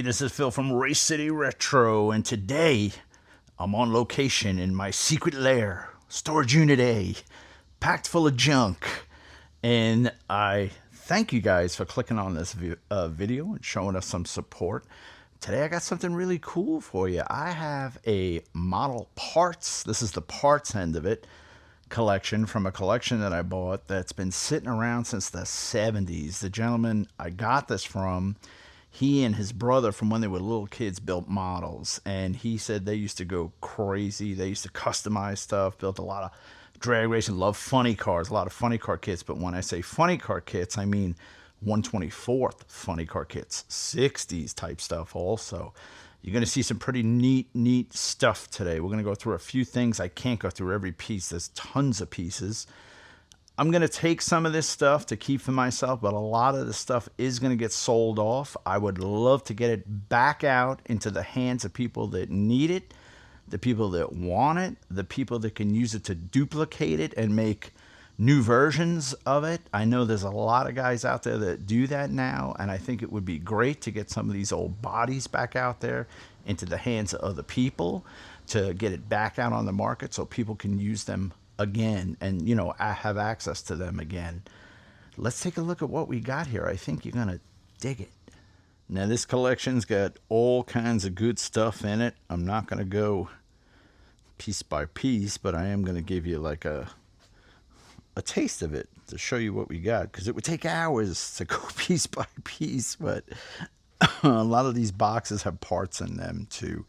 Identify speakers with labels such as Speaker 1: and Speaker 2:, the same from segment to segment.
Speaker 1: this is Phil from Race City Retro, and today I'm on location in my secret lair, Storage Unit A, packed full of junk. And I thank you guys for clicking on this video and showing us some support. Today I got something really cool for you. I have a model parts, this is the parts end of it, collection from a collection that I bought that's been sitting around since the 70s. The gentleman I got this from, he and his brother from when they were little kids built models, and he said they used to go crazy. They used to customize stuff, built a lot of drag racing, love funny cars, a lot of funny car kits. But when I say funny car kits, I mean 1/24th funny car kits, 60s type stuff also. You're going to see some pretty neat stuff today. We're going to go through a few things. I can't go through every piece. There's tons of pieces. I'm going to take some of this stuff to keep for myself, but a lot of the stuff is going to get sold off. I would love to get it back out into the hands of people that need it, the people that want it, the people that can use it to duplicate it and make new versions of it. I know there's a lot of guys out there that do that now, and I think it would be great to get some of these old bodies back out there into the hands of other people, to get it back out on the market so people can use them again and, you know, have access to them again. Let's take a look at what we got here. I think you're gonna dig it. Now this collection's got all kinds of good stuff in it. I'm not gonna go piece by piece, but I am gonna give you like a taste of it to show you what we got, because it would take hours to go piece by piece, but a lot of these boxes have parts in them too.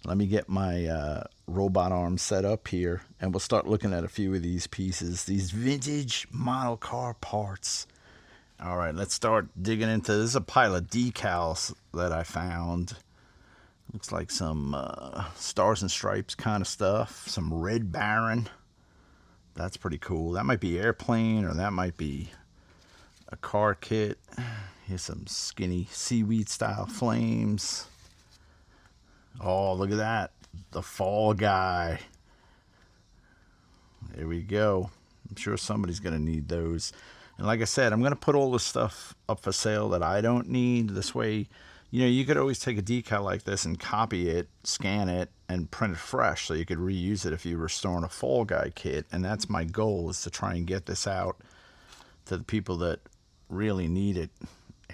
Speaker 1: Let me get my robot arm set up here, and we'll start looking at a few of these pieces, these vintage model car parts. All right, let's start digging into this. Is a pile of decals that I found. Looks like some Stars and Stripes kind of stuff. Some Red Baron. That's pretty cool. That might be Airplane, or that might be a car kit. Here's some skinny seaweed style flames. Oh, look at that. The Fall Guy. There we go. I'm sure somebody's going to need those. And like I said, I'm going to put all this stuff up for sale that I don't need. This way, you know, you could always take a decal like this and copy it, scan it, and print it fresh so you could reuse it if you were storing a Fall Guy kit. And that's my goal, is to try and get this out to the people that really need it.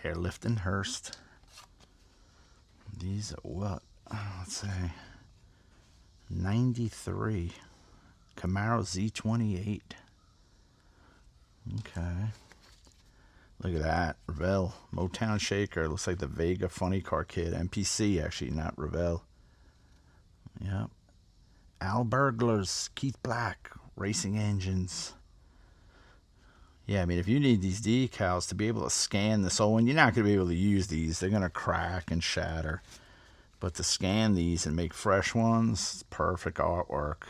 Speaker 1: Airlift Hurst. These are what? Let's say 93 Camaro Z28. Okay, look at that. Revell Motown Shaker. Looks like the Vega funny car kit. MPC, actually, not Revell. Yep. Al Burglars, Keith Black, Racing Engines. Yeah, I mean, if you need these decals to be able to scan this old one, you're not going to be able to use these. They're going to crack and shatter. But to scan these and make fresh ones, perfect artwork.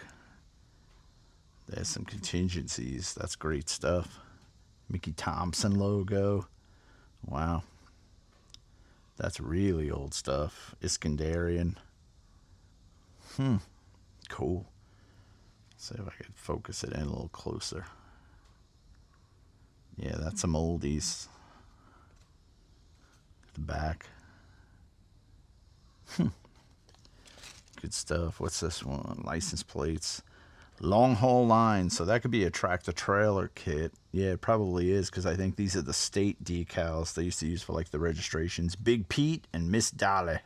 Speaker 1: There's some contingencies. That's great stuff. Mickey Thompson logo. Wow. That's really old stuff. Iskandarian. Cool. Let's see if I could focus it in a little closer. Yeah, that's some oldies. The back. Good stuff. What's this one? License plates. Long haul line. So that could be a tractor trailer kit. Yeah, it probably is, because I think these are the state decals they used to use for like the registrations. Big Pete and Miss Dolly.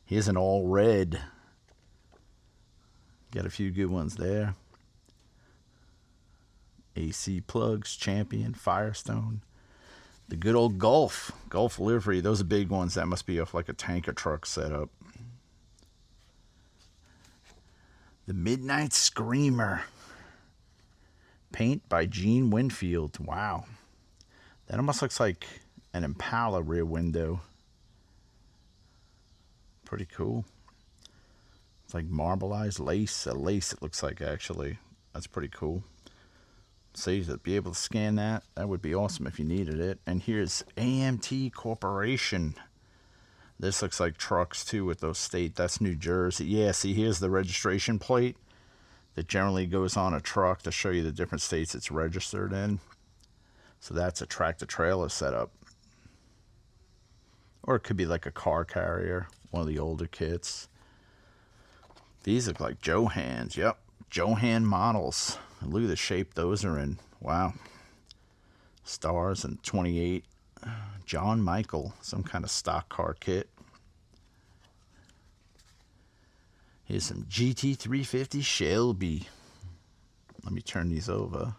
Speaker 1: Here's an all red. Got a few good ones there. AC Plugs, Champion, Firestone. The good old Gulf livery. Those are big ones. That must be off like a tanker truck setup. The Midnight Screamer. Paint by Gene Winfield. Wow. That almost looks like an Impala rear window. Pretty cool. It's like marbleized lace. A lace, it looks like, actually. That's pretty cool. So to be able to scan that, that would be awesome if you needed it. And here's AMT Corporation. This looks like trucks too with those state. That's New Jersey. Yeah, see, here's the registration plate that generally goes on a truck to show you the different states it's registered in. So that's a tractor trailer setup. Or it could be like a car carrier, one of the older kits. These look like Johans. Yep, Johan models. And look at the shape those are in. Wow. Stars and 28. John Michael, some kind of stock car kit. Here's some GT350 Shelby. Let me turn these over.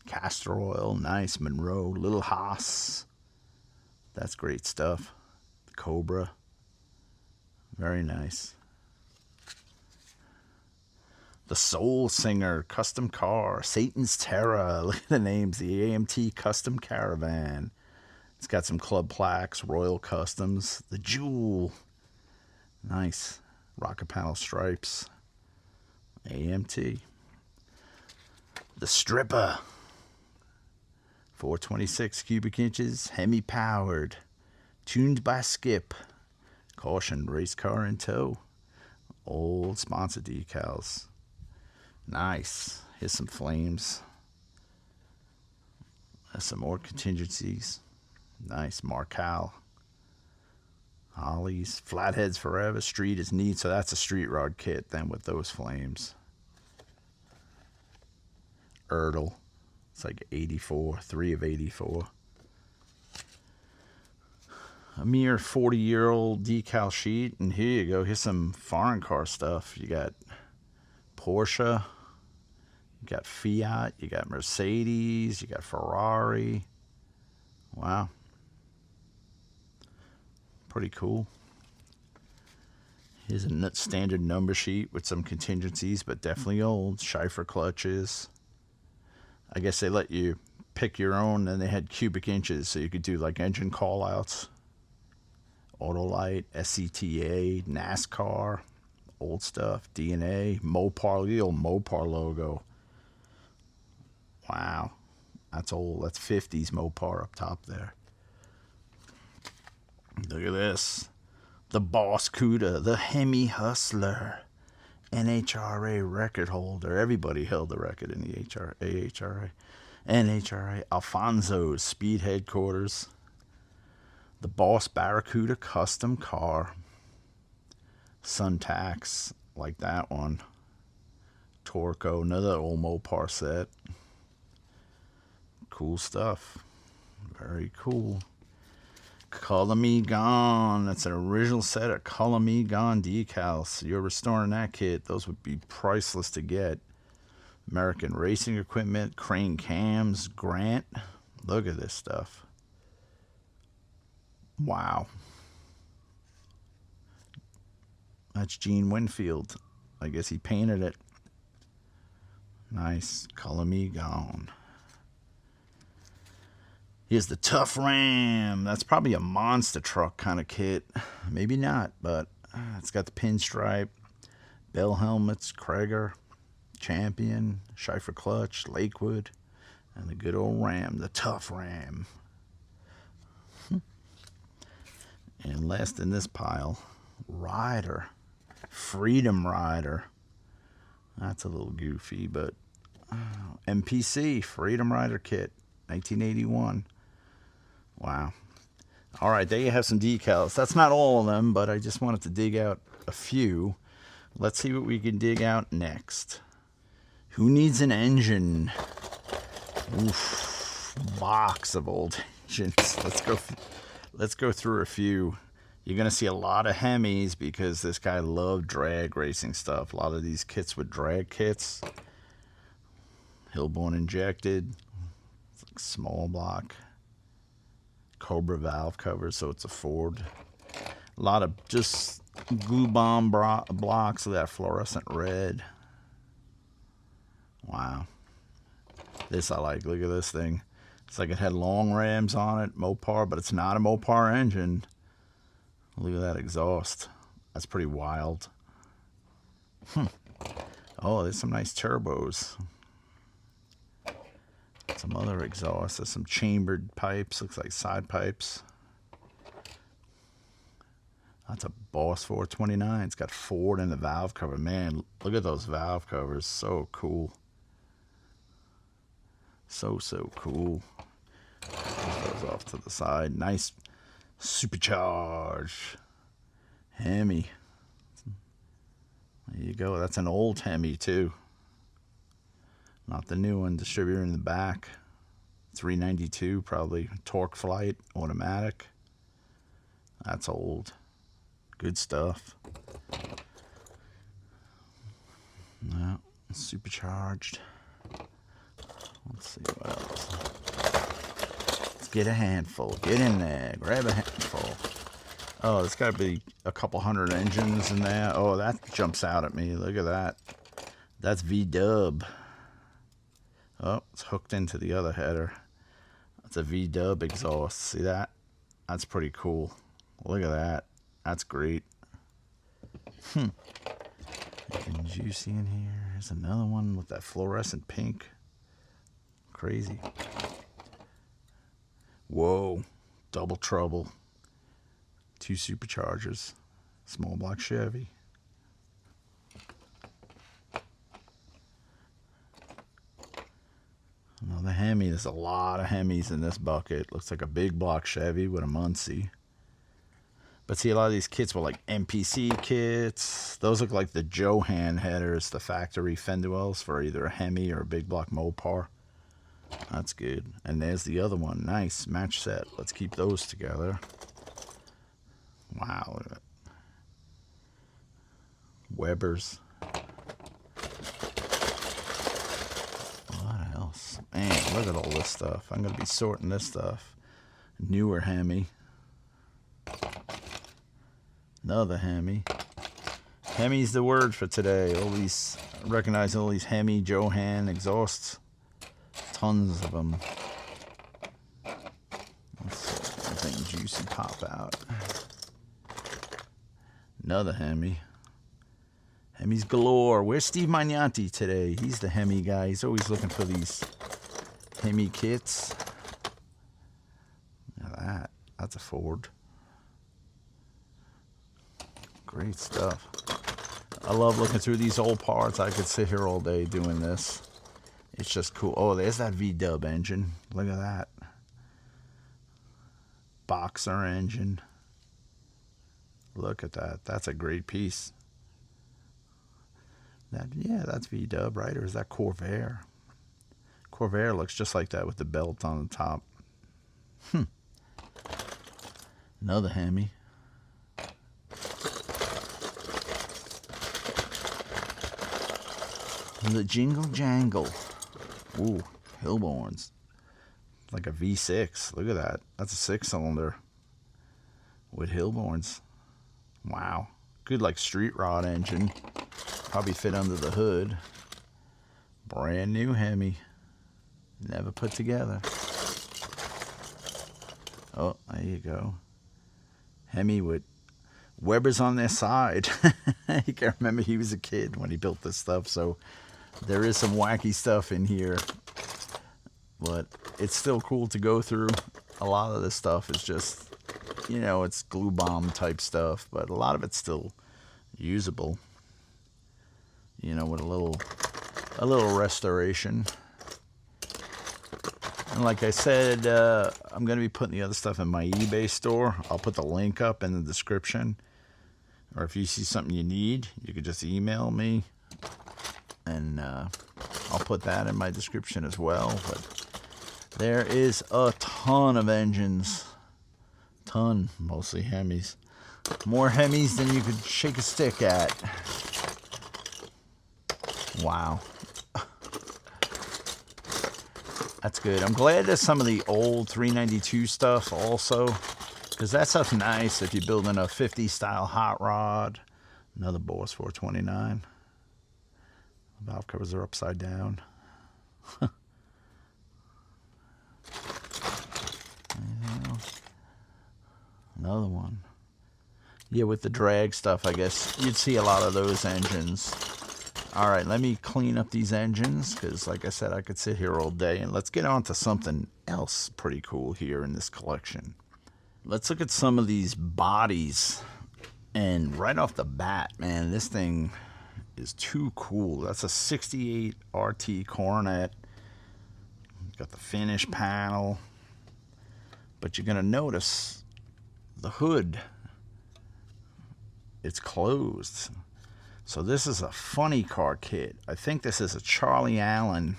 Speaker 1: Castor oil, nice. Monroe, Little Haas. That's great stuff. Cobra. Very nice. The Soul Singer custom car. Satan's Terror. Look at the names. The AMT Custom Caravan. It's got some club plaques. Royal Customs. The Jewel. Nice. Rocket panel stripes. AMT. The Stripper. 426 cubic inches. Hemi powered. Tuned by Skip. Caution, race car in tow. Old sponsor decals. Nice. Here's some flames. There's some more contingencies. Nice. Marcal. Hollies. Flatheads forever. Street is neat. So that's a street rod kit then with those flames. Ertl. It's like 84. 3 of 84. A mere 40-year-old decal sheet. And here you go. Here's some foreign car stuff. You got Porsche. You got Fiat. You got Mercedes. You got Ferrari. Wow. Pretty cool. Here's a standard number sheet with some contingencies, but definitely old. Schleifer clutches. I guess they let you pick your own, and they had cubic inches, so you could do like engine callouts. Autolite, SCTA, NASCAR, old stuff, DNA, Mopar, the old Mopar logo. Wow, that's old. That's 50s Mopar up top there. Look at this. The Boss Cuda, the Hemi Hustler, NHRA record holder. Everybody held the record in the AHRA. NHRA, Alfonso's Speed Headquarters. The Boss Barracuda custom car. Suntax, like that one. Torco, another old Mopar set. Cool stuff. Very cool. Color Me Gone. That's an original set of Color Me Gone decals. You're restoring that kit. Those would be priceless to get. American Racing Equipment, Crane Cams, Grant. Look at this stuff. Wow. That's Gene Winfield. I guess he painted it. Nice. Color Me Gone. Here's the Tough Ram. That's probably a monster truck kind of kit. Maybe not, but it's got the pinstripe, bell helmets, Krager, Champion, Schleifer clutch, Lakewood, and the good old Ram, the Tough Ram. And last in this pile, Rider, Freedom Rider. That's a little goofy, but MPC, Freedom Rider kit, 1981. Wow. All right, there you have some decals. That's not all of them, but I just wanted to dig out a few. Let's see what we can dig out next. Who needs an engine? Oof, box of old engines. Let's go through a few. You're going to see a lot of Hemis because this guy loved drag racing stuff. A lot of these kits with drag kits. Hillborn injected. It's like small block. Cobra valve cover, so it's a Ford. A lot of just glue bomb blocks of that fluorescent red. Wow. This I like. Look at this thing. It's like it had long rams on it, Mopar, but it's not a Mopar engine. Look at that exhaust. That's pretty wild. Oh, there's some nice turbos. Some other exhausts. There's some chambered pipes. Looks like side pipes. That's a Boss 429. It's got Ford in the valve cover. Man, look at those valve covers. So cool. So cool. Put those off to the side. Nice Supercharged Hemi. There you go. That's an old Hemi too. Not the new one. Distributor in the back. 392 probably. Torque Flight automatic. That's old. Good stuff. No, supercharged. Let's see what else. Let's get a handful. Get in there. Grab a handful. Oh, there's got to be a couple hundred engines in there. Oh, that jumps out at me. Look at that. That's V-dub. Oh, it's hooked into the other header. That's a V-dub exhaust. See that? That's pretty cool. Look at that. That's great. Anything juicy in here? There's another one with that fluorescent pink. Crazy. Whoa. Double trouble. 2 superchargers. Small block Chevy. Another Hemi. There's a lot of Hemis in this bucket. Looks like a big block Chevy with a Muncie. But see, a lot of these kits were like MPC kits. Those look like the Johan headers, the factory fender wells for either a Hemi or a big block Mopar. That's good. And there's the other one. Nice match set. Let's keep those together. Wow, look at that. Weber's. What else? Man, look at all this stuff. I'm going to be sorting this stuff. Newer Hemi. Another Hemi. Hemi's the word for today. All these, recognize all these Hemi, Johan exhausts. Tons of them. Let's see, something juicy pop out. Another Hemi. Hemis galore. Where's Steve Magnanti today? He's the Hemi guy. He's always looking for these Hemi kits. Look at that. That's a Ford. Great stuff. I love looking through these old parts. I could sit here all day doing this. It's just cool. Oh, there's that V-dub engine. Look at that. Boxer engine. Look at that. That's a great piece. Yeah, that's V-dub, right? Or is that Corvair? Corvair looks just like that with the belt on the top. Another Hemi. The Jingle Jangle. Ooh, Hilborns. Like a V6. Look at that. That's a 6-cylinder with Hilborns. Wow. Good like street rod engine. Probably fit under the hood. Brand new Hemi. Never put together. Oh, there you go. Hemi with Weber's on their side. You can remember he was a kid when he built this stuff, so there is some wacky stuff in here, but it's still cool to go through. A lot of this stuff is just, you know, it's glue bomb type stuff, but a lot of it's still usable, you know, with a little restoration. And like I said, I'm going to be putting the other stuff in my eBay store. I'll put the link up in the description, or if you see something you need, you could just email me. And I'll put that in my description as well. But there is a ton of engines. Ton. Mostly Hemis. More Hemis than you could shake a stick at. Wow. That's good. I'm glad there's some of the old 392 stuff also. Because that stuff's nice if you're building a 50 style hot rod. Another Boss 429. Valve covers are upside down. Another one. Yeah, with the drag stuff, I guess you'd see a lot of those engines. All right, let me clean up these engines because, like I said, I could sit here all day. And let's get on to something else pretty cool here in this collection. Let's look at some of these bodies. And right off the bat, man, this thing is too cool. That's a 68 RT Coronet. Got the finish panel. But you're going to notice the hood, it's closed. So this is a funny car kit. I think this is a Charlie Allen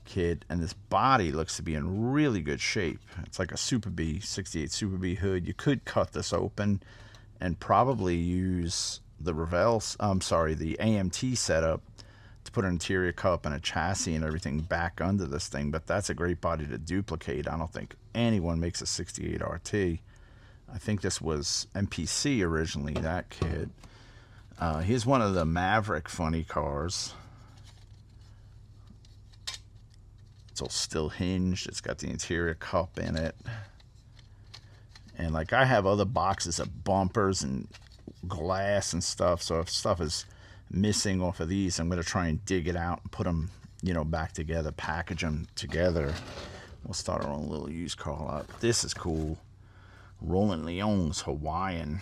Speaker 1: kit, and this body looks to be in really good shape. It's like a Super B, 68 Super B hood. You could cut this open and probably use the the AMT setup to put an interior cup and a chassis and everything back under this thing, but that's a great body to duplicate. I don't think anyone makes a 68 RT. I think this was MPC originally, that kit. Here's one of the Maverick funny cars. It's all still hinged. It's got the interior cup in it. And like I have other boxes of bumpers and glass and stuff, so if stuff is missing off of these, I'm going to try and dig it out and put them, back together, package them together. We'll start our own little used car lot. This is cool. Roland Leon's Hawaiian.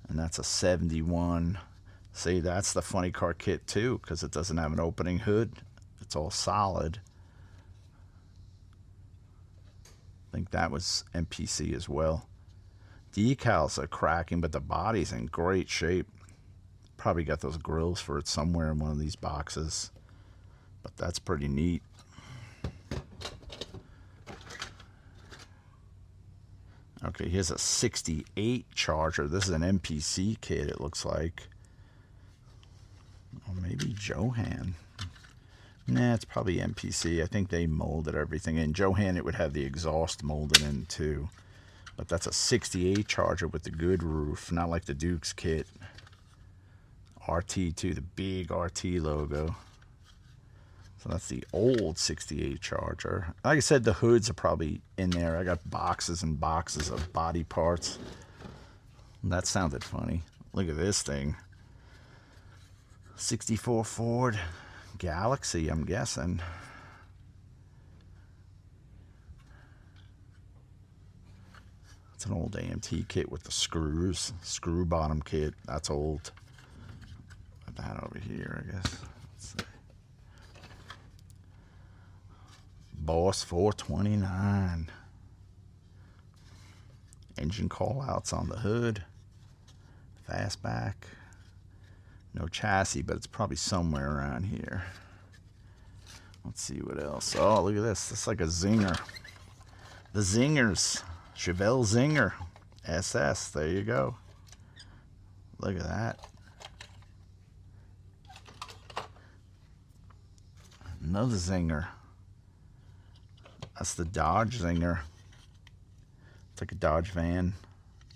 Speaker 1: And that's a 71. See, that's the funny car kit too, because it doesn't have an opening hood. It's all solid. I think that was MPC as well. Decals are cracking, but the body's in great shape. Probably got those grills for it somewhere in one of these boxes. But that's pretty neat. Okay, here's a 68 Charger. This is an MPC kit, it looks like. Or maybe Johan. Nah, it's probably MPC. I think they molded everything in. Johan, it would have the exhaust molded in too. But that's a 68 Charger with the good roof, not like the Duke's kit. RT too, the big RT logo. So that's the old 68 Charger. Like I said, the hoods are probably in there. I got boxes and boxes of body parts. That sounded funny. Look at this thing. 64 Ford Galaxy, I'm guessing. It's an old AMT kit with the screws. Screw bottom kit. That's old. Put that over here, I guess. Let's see. Boss 429. Engine call outs on the hood. Fastback. No chassis, but it's probably somewhere around here. Let's see what else. Oh, look at this. It's like a Zinger. The Zingers. Chevelle Zinger. SS. There you go. Look at that. Another Zinger. That's the Dodge Zinger. It's like a Dodge van.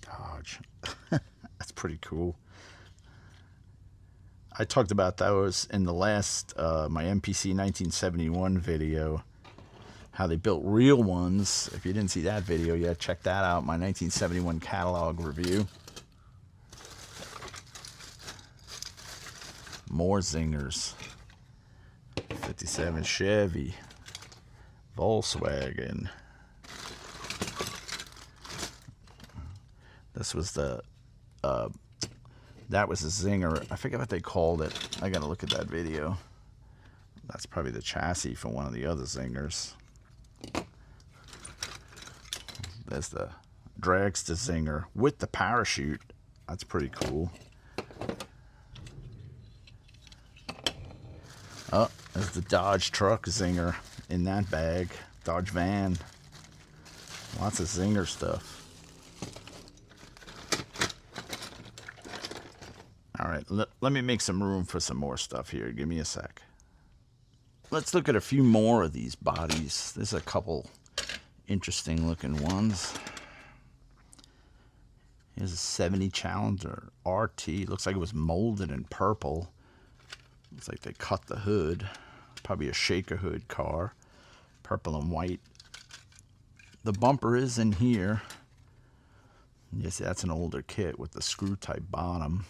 Speaker 1: Dodge. That's pretty cool. I talked about those in the last, my MPC 1971 video. How they built real ones. If you didn't see that video yet, check that out. My 1971 catalog review. More Zingers. 57 Chevy. Volkswagen. This was the that was a Zinger. I forget what they called it. I gotta look at that video. That's probably the chassis for one of the other Zingers. There's the Dragster Zinger with the parachute. That's pretty cool. Oh, there's the Dodge truck Zinger in that bag. Dodge van. Lots of Zinger stuff. All right, let me make some room for some more stuff here. Give me a sec. Let's look at a few more of these bodies. There's a couple interesting looking ones. Here's a 70 Challenger RT. Looks like it was molded in purple. Looks like they cut the hood. Probably a shaker hood car. Purple and white. The bumper is in here. Yes, that's an older kit with the screw type bottom.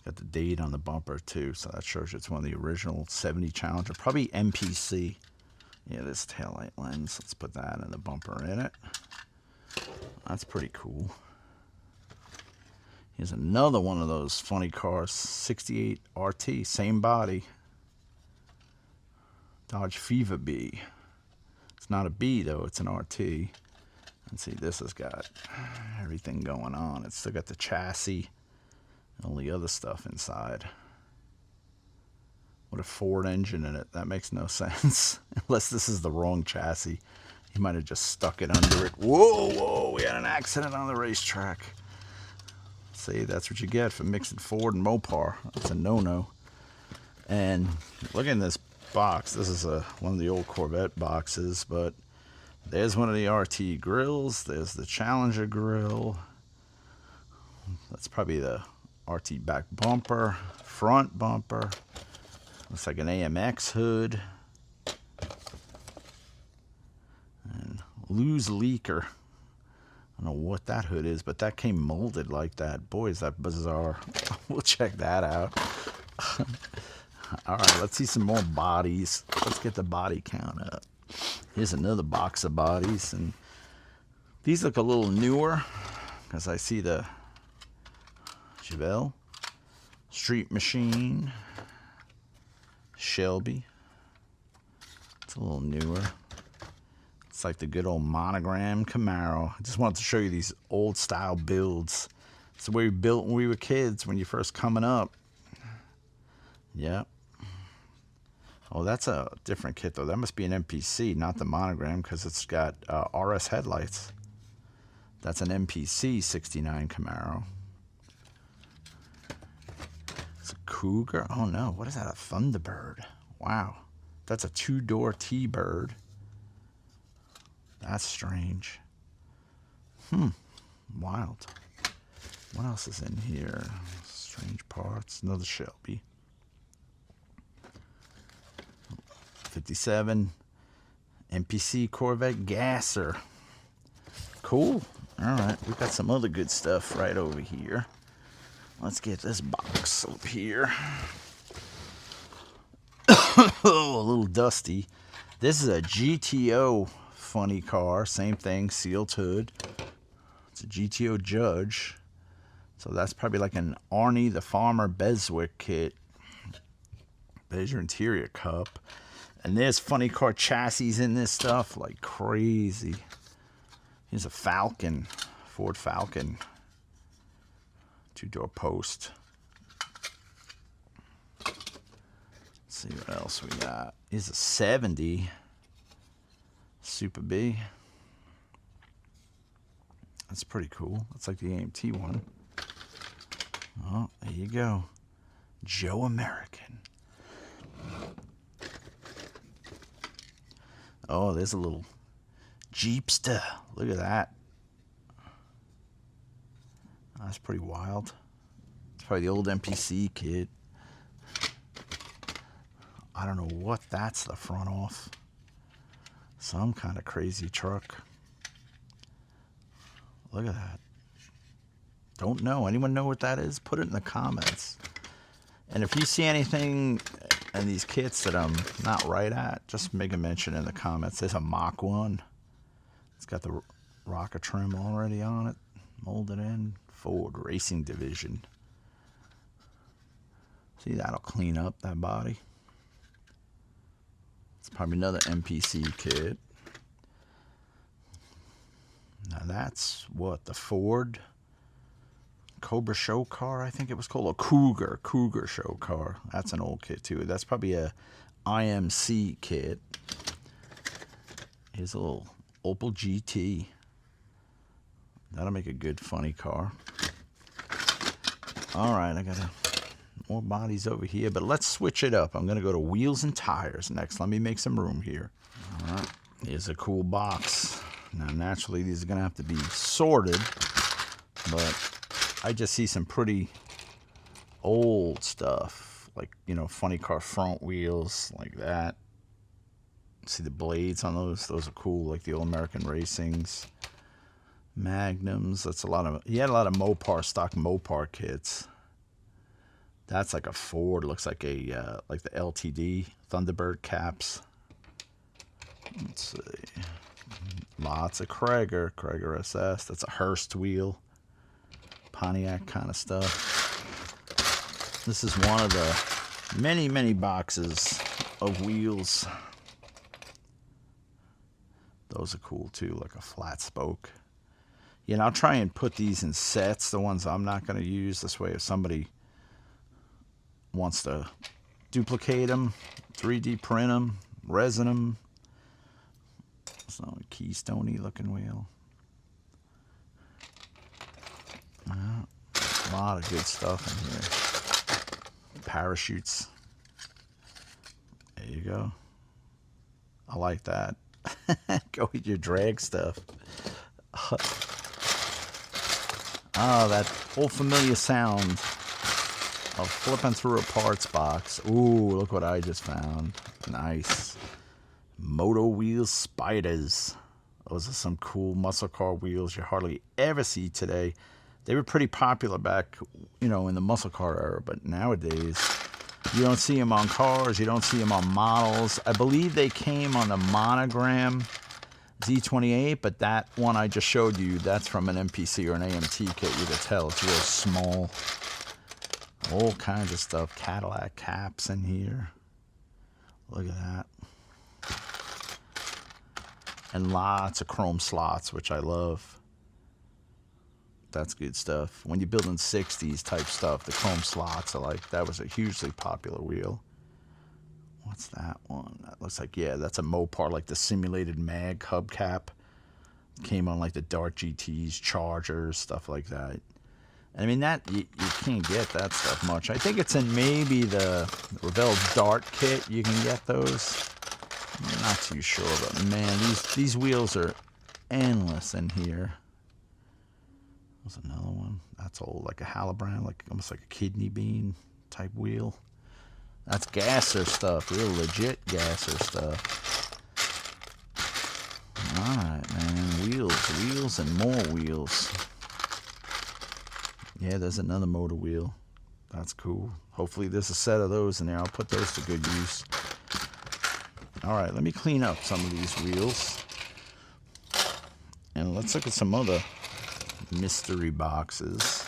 Speaker 1: Got the date on the bumper too, so that shows you it's one of the original 70 Challenger. Probably MPC. Yeah, this taillight lens. Let's put that in the bumper in it. That's pretty cool. Here's another one of those funny cars. 68 RT, same body. Dodge Fever B. It's not a B though, it's an RT. Let's see, this has got everything going on. It's still got the chassis and all the other stuff inside. With a Ford engine in it. That makes no sense. Unless this is the wrong chassis. He might have just stuck it under it. Whoa, we had an accident on the racetrack. See, that's what you get for mixing Ford and Mopar. That's a no-no. And look at this box. This is one of the old Corvette boxes, but there's one of the RT grills. There's the Challenger grill. That's probably the RT back bumper, front bumper. Looks like an AMX hood. And Luz Leaker. I don't know what that hood is, but that came molded like that. Boy, is that bizarre. We'll check that out. All right, let's see some more bodies. Let's get the body count up. Here's another box of bodies, and these look a little newer because I see the Chevelle, Street Machine, Shelby. It's a little newer. It's like the good old monogram Camaro. I just wanted to show you these old style builds. It's the way we built when we were kids, when you're first coming up. Yep. Oh, that's a different kit, though. That must be an MPC, not the monogram, because it's got RS headlights. That's an MPC 69 Camaro. It's a Cougar. Oh, no. What is that? A Thunderbird. Wow. That's a two-door T-Bird. That's strange. Wild. What else is in here? Strange parts. Another Shelby. 57 MPC Corvette Gasser. Cool. All right, we've got some other good stuff right over here. Let's get this box up here. Oh, a little dusty. This is a GTO funny car. Same thing, sealed hood. It's a GTO Judge. So that's probably like an Arnie the Farmer Beswick kit. There's your interior cup. And there's funny car chassis in this stuff like crazy. Here's a Falcon, Ford Falcon. Two-door post. Let's see what else we got. Here's a 70 Super B. That's pretty cool. That's like the AMT one. Oh, there you go. Joe American. Oh, there's a little Jeepster. Look at that. That's pretty wild. It's probably the old MPC kit. I don't know what that's the front off. Some kind of crazy truck. Look at that. Don't know. Anyone know what that is? Put it in the comments. And if you see anything in these kits that I'm not right at, just make a mention in the comments. There's a Mach 1. It's got the rocker trim already on it. Molded in. Ford Racing Division. See, that'll clean up that body. It's probably another MPC kit. Now that's what, the Ford Cobra show car, I think it was called. A Cougar show car. That's an old kit too. That's probably a IMC kit. Here's a little Opel GT. That'll make a good funny car. All right, I got more bodies over here, but let's switch it up. I'm gonna go to wheels and tires next. Let me make some room here. All right, here's a cool box. Now, naturally, these are gonna have to be sorted, but I just see some pretty old stuff, like, you know, funny car front wheels like that. See the blades on those? Those are cool, like the old American Racings. Magnums. That's a lot of. He had a lot of Mopar, stock Mopar kits. That's like a Ford. Looks like a like the LTD Thunderbird caps. Let's see. Lots of Krager SS. That's a Hurst wheel. Pontiac kind of stuff. This is one of the many, many boxes of wheels. Those are cool too, like a flat spoke. Yeah, and I'll try and put these in sets, the ones I'm not going to use. This way, if somebody wants to duplicate them, 3D print them, resin them. It's not a keystone-y looking wheel. A lot of good stuff in here. Parachutes. There you go. I like that. Go with your drag stuff. Oh, that old familiar sound of flipping through a parts box. Ooh, look what I just found. Nice. Moto wheel spiders. Those are some cool muscle car wheels you hardly ever see today. They were pretty popular back, in the muscle car era, but nowadays you don't see them on cars, you don't see them on models. I believe they came on the Monogram Z28, but that one I just showed you, that's from an MPC or an AMT kit. You can tell it's real small. All kinds of stuff. Cadillac caps in here. Look at that. And lots of chrome slots, which I love. That's good stuff. When you're building 60s type stuff, the chrome slots are that was a hugely popular wheel. What's that one? That looks like, yeah, that's a Mopar, like the simulated mag hubcap. Came on like the Dart GTs, Chargers, stuff like that. I mean, that you can't get that stuff much. I think it's in maybe the Revell Dart kit. You can get those. I'm not too sure, but man, these wheels are endless in here. There's another one. That's old, like a Halibran, almost like a kidney bean type wheel. That's gasser stuff, real legit gasser stuff. Alright, man, wheels, and more wheels. Yeah, there's another motor wheel. That's cool. Hopefully there's a set of those in there. I'll put those to good use. Alright, let me clean up some of these wheels. And let's look at some other mystery boxes.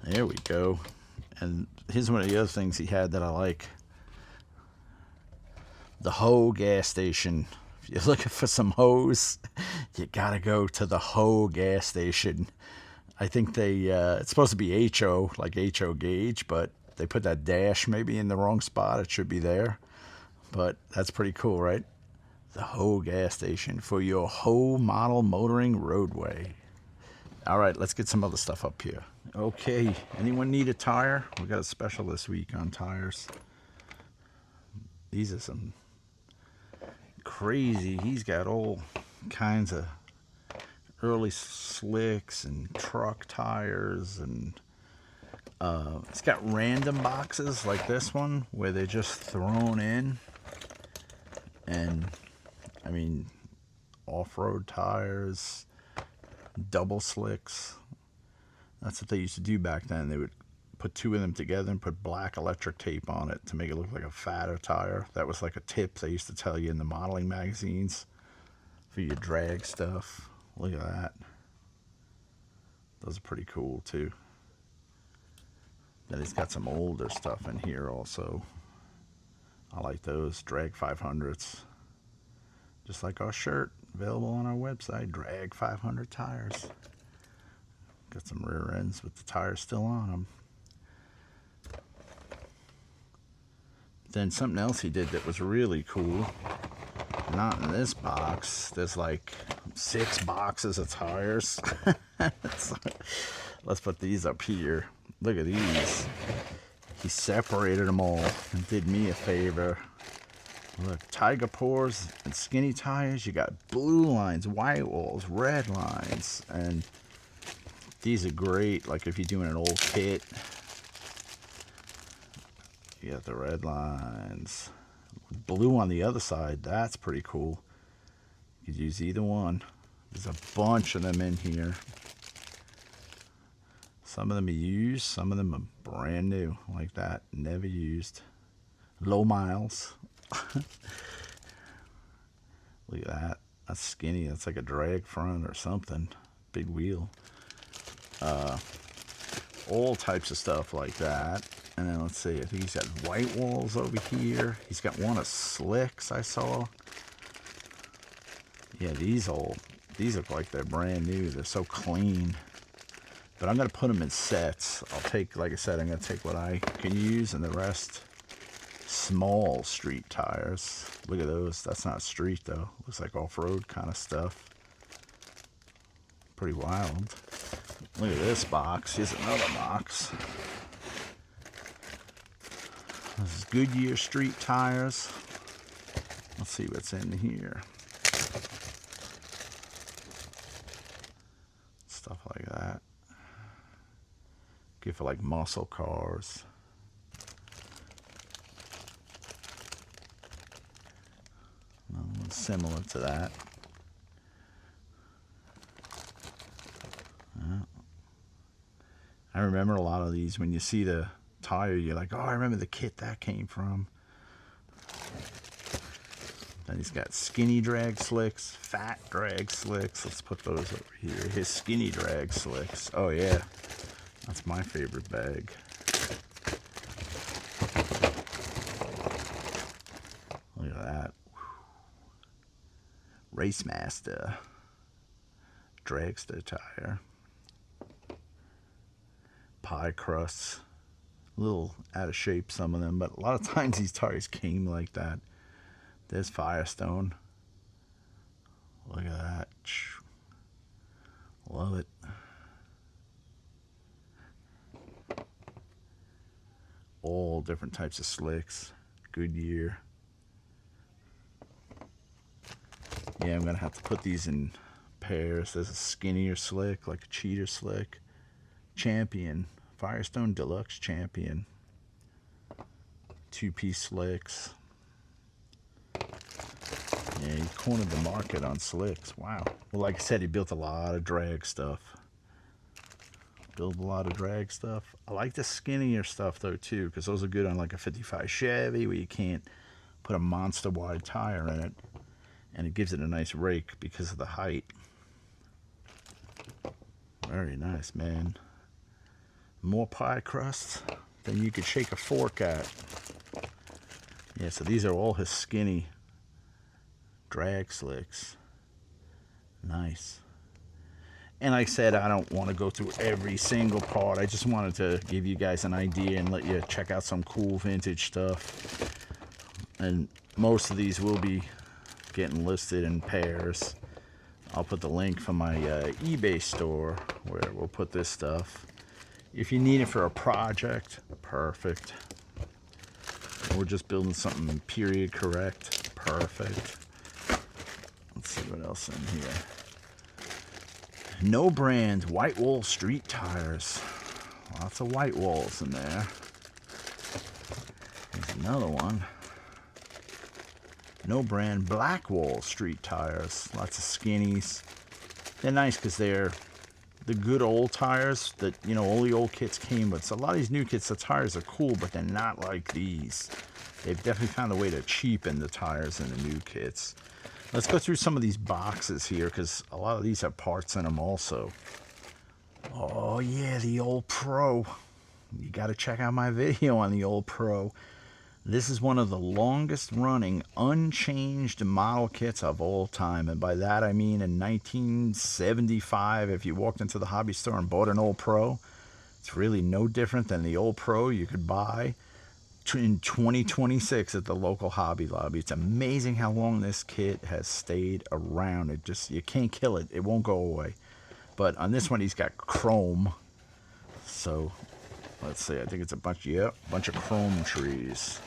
Speaker 1: There we go. And here's one of the other things he had that I like. The Ho gas station. If you're looking for some hose, you gotta go to the Ho gas station. I think it's supposed to be HO, like HO gauge, but they put that dash maybe in the wrong spot. It should be there. But that's pretty cool, right? The Ho gas station for your Ho model motoring roadway. All right, let's get some other stuff up here. Okay, anyone need a tire? We got a special this week on tires. These are some crazy. He's got all kinds of early slicks and truck tires, and it's got random boxes like this one where they're just thrown in. And I mean, off-road tires, double slicks. That's what they used to do back then. They would put two of them together and put black electric tape on it to make it look like a fatter tire. That was like a tip they used to tell you in the modeling magazines for your drag stuff. Look at that. Those are pretty cool too. Then he's got some older stuff in here also. I like those drag 500s. Just like our shirt, available on our website, Drag 500 Tires. Got some rear ends with the tires still on them. Then something else he did that was really cool. Not in this box. There's like 6 boxes of tires. Let's put these up here. Look at these. He separated them all and did me a favor. Look, Tiger Pores and skinny tires. You got blue lines, white walls, red lines, and these are great. Like if you're doing an old kit, you got the red lines, blue on the other side. That's pretty cool. You could use either one. There's a bunch of them in here. Some of them are used, some of them are brand new, like that, never used. Low miles. Look at that. That's skinny. That's like a drag front or something. Big wheel. All types of stuff like that. And then let's see, I think he's got white walls over here. He's got one of slicks I saw. Yeah, these look like they're brand new. They're so clean. But I'm going to put them in sets. I'll take, like I said, I'm going to take what I can use and the rest small street tires. Look at those. That's not street though. Looks like off-road kind of stuff. Pretty wild. Look at this box. Here's another box. This is Goodyear street tires. Let's see what's in here. Stuff like that. Good for like muscle cars. Similar to that. I remember a lot of these. When you see the tire, you're like, oh, I remember the kit that came from. Then he's got skinny drag slicks, fat drag slicks. Let's put those over here. His skinny drag slicks. Oh yeah, that's my favorite bag. Look at that. Race Master dragster tire. Pie crusts. A little out of shape, some of them, but a lot of times these tires came like that. There's Firestone. Look at that. Love it. All different types of slicks. Goodyear. Yeah, I'm going to have to put these in pairs. There's a skinnier slick, like a cheater slick. Champion. Firestone Deluxe Champion. Two-piece slicks. Yeah, he cornered the market on slicks. Wow. Well, like I said, he built a lot of drag stuff. I like the skinnier stuff, though, too, because those are good on, like, a 55 Chevy, where you can't put a monster-wide tire in it. And it gives it a nice rake because of the height. Very nice, man. More pie crusts than you could shake a fork at. Yeah, so these are all his skinny drag slicks. Nice. And like I said, I don't want to go through every single part. I just wanted to give you guys an idea and let you check out some cool vintage stuff. And most of these will be getting listed in pairs. I'll put the link for my eBay store where we'll put this stuff. If you need it for a project, perfect. We're just building something period correct, perfect. Let's see what else in here. No brand white wall street tires. Lots of white walls in there. There's another one. No brand black wall street tires. Lots of skinnies. They're nice because they're the good old tires that, you know, all the old kits came with. So a lot of these new kits, the tires are cool, but they're not like these. They've definitely found a way to cheapen the tires in the new kits. Let's go through some of these boxes here because a lot of these have parts in them also. Oh yeah, the old Pro. You got to check out my video on the old Pro. This is one of the longest running unchanged model kits of all time. And by that I mean in 1975, if you walked into the hobby store and bought an old Pro, it's really no different than the old Pro you could buy in 2026 at the local Hobby Lobby. It's amazing how long this kit has stayed around. It just, you can't kill it. It won't go away. But on this one, he's got chrome. So let's see. I think it's a bunch, yep, bunch of chrome trees.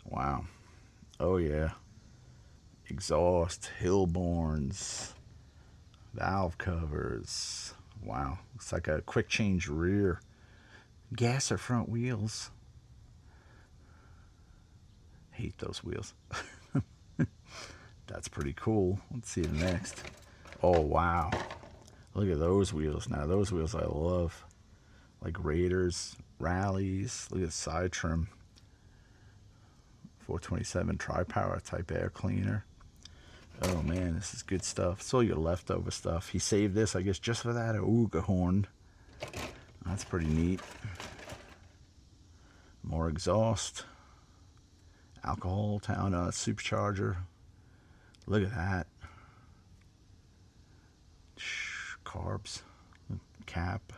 Speaker 1: Wow. Oh yeah. Exhaust, Hillborns, valve covers. Wow. Looks like a quick change rear. Gasser front wheels. Hate those wheels. That's pretty cool. Let's see the next. Oh wow. Look at those wheels. Now those wheels I love. Like Raiders, Rallies. Look at the side trim. 427 tri-power type air cleaner. Oh man, this is good stuff. It's all your leftover stuff. He saved this, I guess, just for that Ooga horn. That's pretty neat. More exhaust. Alcohol Town supercharger. Look at that. carbs. Cap.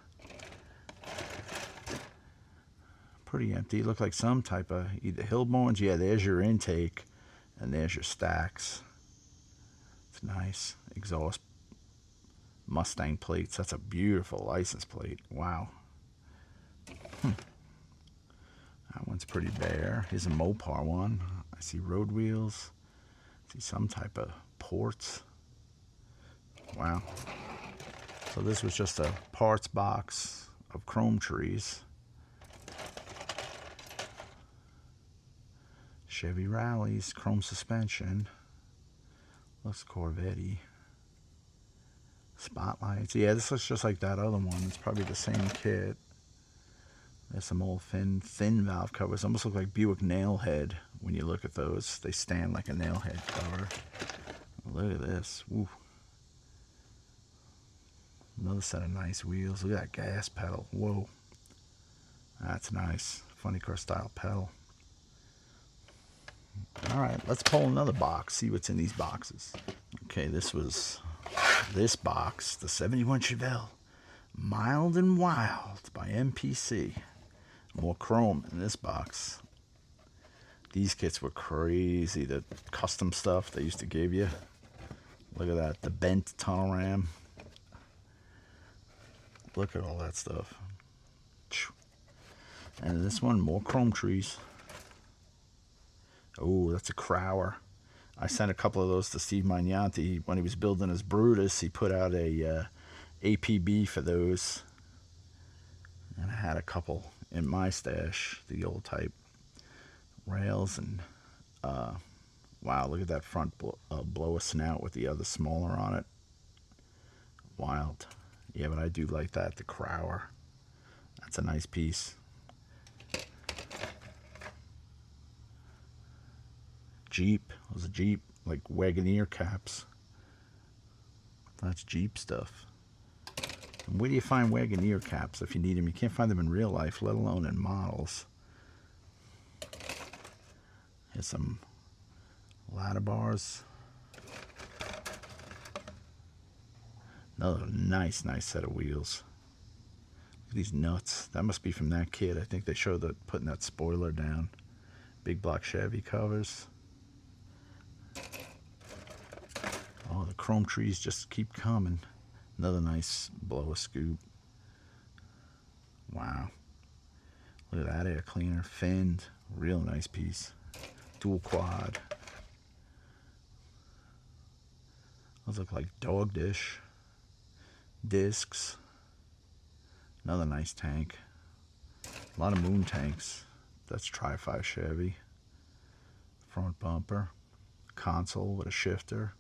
Speaker 1: Pretty empty. Look like some type of either Hillborns. Yeah, there's your intake. And there's your stacks. It's nice. Exhaust Mustang plates. That's a beautiful license plate. Wow. That one's pretty bare. Here's a Mopar one. I see road wheels. I see some type of ports. Wow. So this was just a parts box of chrome trees. Chevy Rallies, chrome suspension. Looks Corvette-y. Spotlights. Yeah, this looks just like that other one. It's probably the same kit. There's some old thin valve covers. Almost look like Buick Nailhead when you look at those. They stand like a Nailhead cover. Look at this. Woo. Another set of nice wheels. Look at that gas pedal. Whoa. That's nice. Funny car style pedal. Alright, let's pull another box. See what's in these boxes. Okay, this was this box. The 71 Chevelle. Mild and Wild by MPC. More chrome in this box. These kits were crazy. The custom stuff they used to give you. Look at that. The bent tunnel ram. Look at all that stuff. And this one, more chrome trees. Oh, that's a Crower. I sent a couple of those to Steve Magnanti when he was building his Brutus. He put out a APB for those. And I had a couple in my stash, the old type rails. And wow, look at that front blower snout with the other smaller on it. Wild. Yeah, but I do like that, the Crower. That's a nice piece. Jeep. It was a Jeep, like Wagoneer caps. That's Jeep stuff. And where do you find Wagoneer caps if you need them? You can't find them in real life, let alone in models. Here's some ladder bars. Another nice set of wheels. Look at these nuts. That must be from that kid. I think they showed that putting that spoiler down. Big block Chevy covers. Oh, the chrome trees just keep coming. Another nice blow a scoop. Wow. Look at that air cleaner. Finned. Real nice piece. Dual quad. Those look like dog dish. Discs. Another nice tank. A lot of moon tanks. That's Tri-Fi Chevy. Front bumper. Console with a shifter.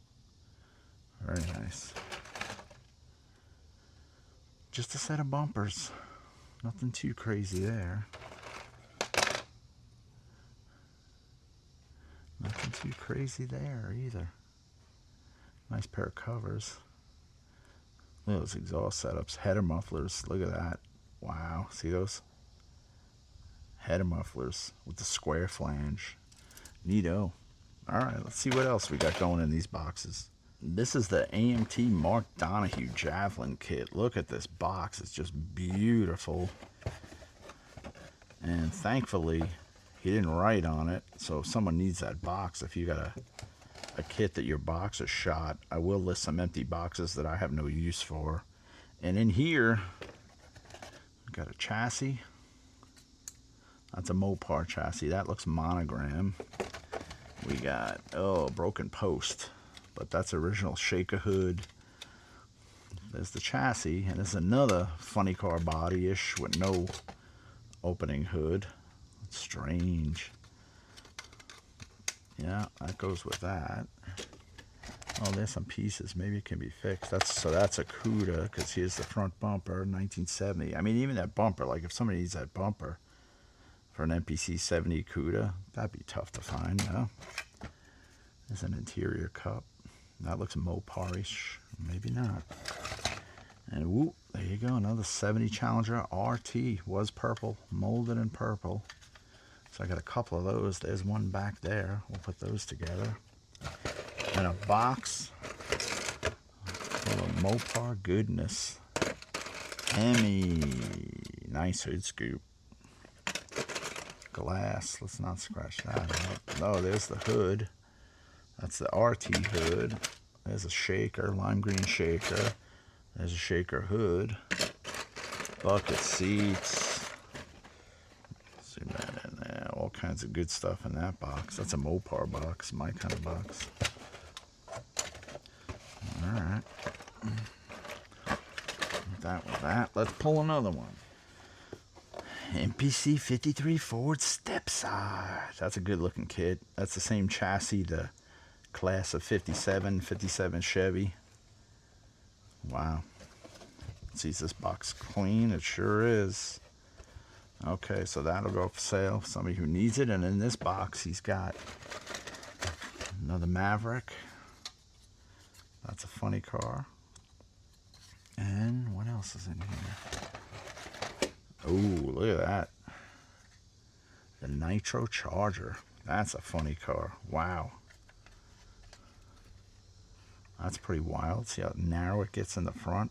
Speaker 1: Very nice. Just a set of bumpers. Nothing too crazy there. Nothing too crazy there either. Nice pair of covers. Look at those exhaust setups. Header mufflers. Look at that. Wow. See those? Header mufflers with the square flange. Neato. Alright, let's see what else we got going in these boxes. This is the AMT Mark Donahue Javelin kit. Look at this box. It's just beautiful. And thankfully, he didn't write on it. So if someone needs that box, if you got a kit that your box is shot, I will list some empty boxes that I have no use for. And in here, got a chassis. That's a Mopar chassis. That looks monogram. We got, oh, broken post. But that's original shaker hood. There's the chassis. And there's another funny car body-ish with no opening hood. Strange. Yeah, that goes with that. Oh, there's some pieces. Maybe it can be fixed. That's a Cuda, because here's the front bumper, 1970. I mean, even that bumper, like if somebody needs that bumper for an MPC 70 Cuda, that'd be tough to find, no? There's an interior cup. That looks Mopar-ish. Maybe not. And whoop, there you go. Another 70 Challenger RT. Was purple. Molded in purple. So I got a couple of those. There's one back there. We'll put those together. And a box full of Mopar goodness. Hemi. Nice hood scoop. Glass. Let's not scratch that out. Oh, there's the hood. That's the RT hood. There's a shaker, lime green shaker. There's a shaker hood. Bucket seats. Zoom that in there. All kinds of good stuff in that box. That's a Mopar box, my kind of box. Alright. With that. Let's pull another one. MPC 53 Ford Stepside. That's a good looking kit. That's the same chassis, the class of 57 Chevy. Wow. Is this box clean? It sure is. Okay, so that'll go for sale. Somebody who needs it. And in this box, he's got another Maverick. That's a funny car. And what else is in here? Oh, look at that. The Nitro Charger. That's a funny car. Wow. That's pretty wild. See how narrow it gets in the front?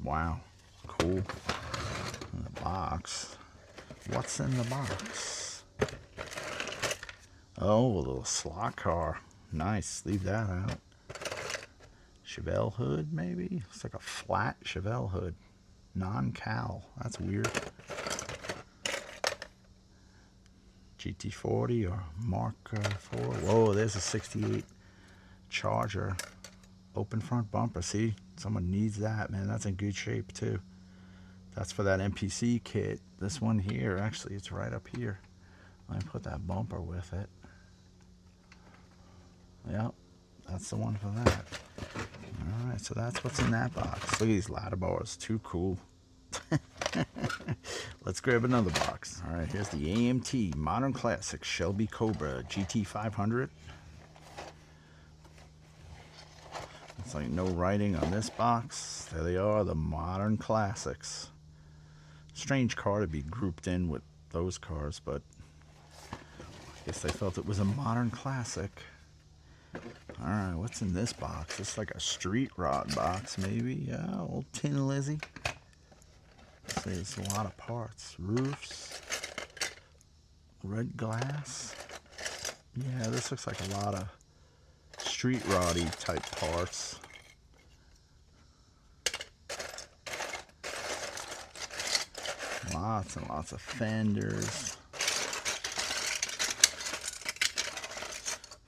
Speaker 1: Wow. Cool. In the box. What's in the box? Oh, a little slot car. Nice. Leave that out. Chevelle hood, maybe? It's like a flat Chevelle hood. Non-cal. That's weird. GT40 or Mark IV. Whoa, there's a 68 Charger. Open front bumper. See? Someone needs that, man. That's in good shape, too. That's for that MPC kit. This one here, actually, it's right up here. Let me put that bumper with it. Yep, that's the one for that. Alright, so that's what's in that box. Look at these ladder bars. Too cool. Let's grab another box. Alright, here's the AMT Modern Classic Shelby Cobra GT500. It's like no writing on this box. There they are, the Modern Classics. Strange car to be grouped in with those cars, but I guess they felt it was a modern classic. Alright, what's in this box? It's like a street rod box, maybe. Yeah, old Tin Lizzie. See, it's a lot of parts. Roofs. Red glass. Yeah, this looks like a lot of street roddy type parts. Lots and lots of fenders.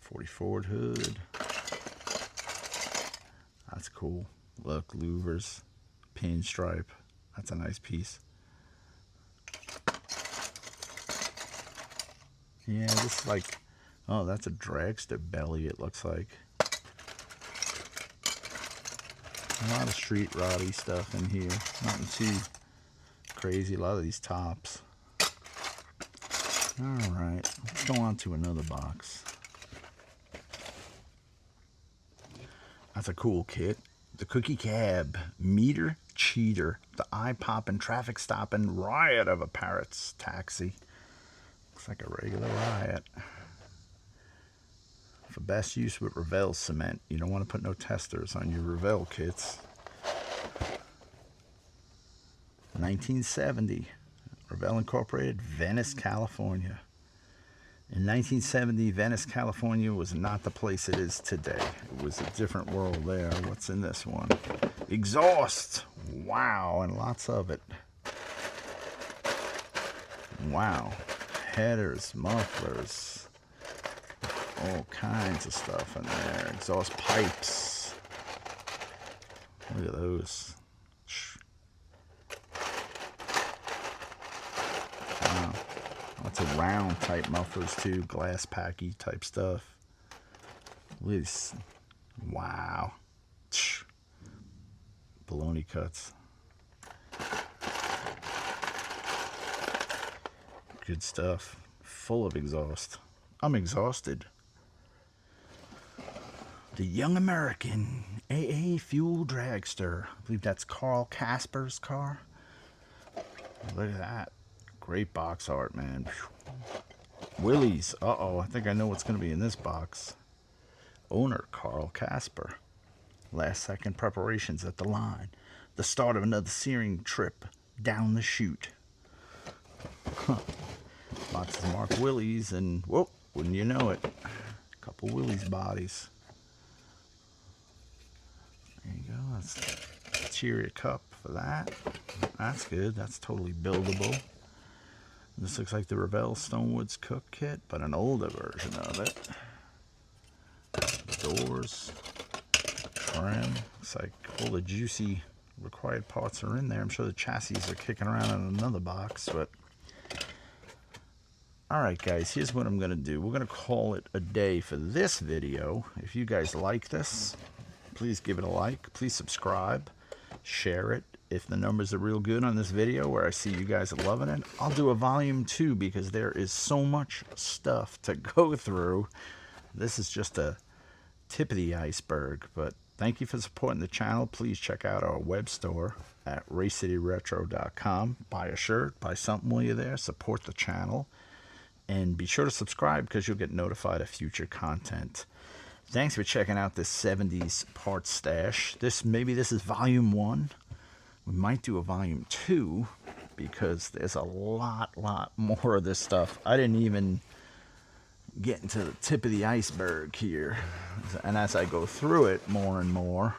Speaker 1: 40 Ford hood. That's cool. Look, louvers, pinstripe. That's a nice piece. Yeah, this is like, oh, that's a dragster belly, it looks like. A lot of street roddy stuff in here. Nothing too crazy. A lot of these tops. Alright, let's go on to another box. That's a cool kit. The Cookie Cab Meter Cheater. The eye-popping, traffic-stopping riot of a Parrott's taxi. Looks like a regular riot. For best use with Revell cement. You don't want to put no testers on your Revell kits. 1970. Revell Incorporated, Venice, California. In 1970, Venice, California was not the place it is today. It was a different world there. What's in this one? Exhaust! Wow, and lots of it. Wow. Headers, mufflers, all kinds of stuff in there. Exhaust pipes. Look at those. Wow. Lots of round type mufflers too, glass packy type stuff. Look at this. Wow. Baloney cuts. Good stuff. Full of exhaust. I'm exhausted. The Young American AA Fuel Dragster. I believe that's Carl Casper's car. Look at that. Great box art, man. Willys. Uh-oh, I think I know what's going to be in this box. Owner Carl Casper. Last second preparations at the line. The start of another searing trip down the chute. Lots of Mark Willys, and whoop, wouldn't you know it, a couple Willys bodies. There you go. That's a Cheerio cup for that. That's good. That's totally buildable. This looks like the Revell Stonewoods cook kit, but an older version of it. Doors, trim. Looks like all the juicy required parts are in there. I'm sure the chassis are kicking around in another box, but alright guys, here's what I'm going to do. We're going to call it a day for this video. If you guys like this, please give it a like. Please subscribe. Share it. If the numbers are real good on this video where I see you guys are loving it, I'll do a volume 2 because there is so much stuff to go through. This is just a tip of the iceberg, but thank you for supporting the channel. Please check out our web store at raycityretro.com. Buy a shirt, buy something while you're there, support the channel, and be sure to subscribe because you'll get notified of future content. Thanks for checking out this 70s parts stash. Maybe this is volume 1. We might do a volume 2 because there's a lot more of this stuff. I didn't even get into the tip of the iceberg here. And as I go through it more and more,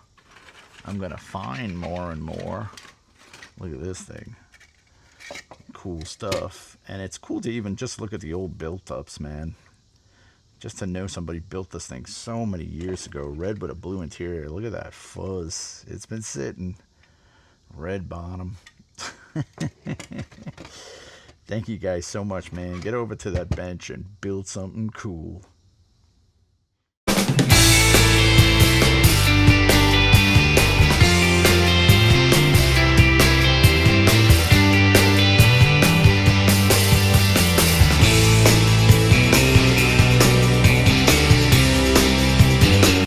Speaker 1: I'm going to find more and more. Look at this thing. Cool stuff. And it's cool to even just look at the old built-ups, man. Just to know somebody built this thing so many years ago. Red with a blue interior. Look at that fuzz. It's been sitting. Red bottom. Thank you guys so much, man. Get over to that bench and build something cool.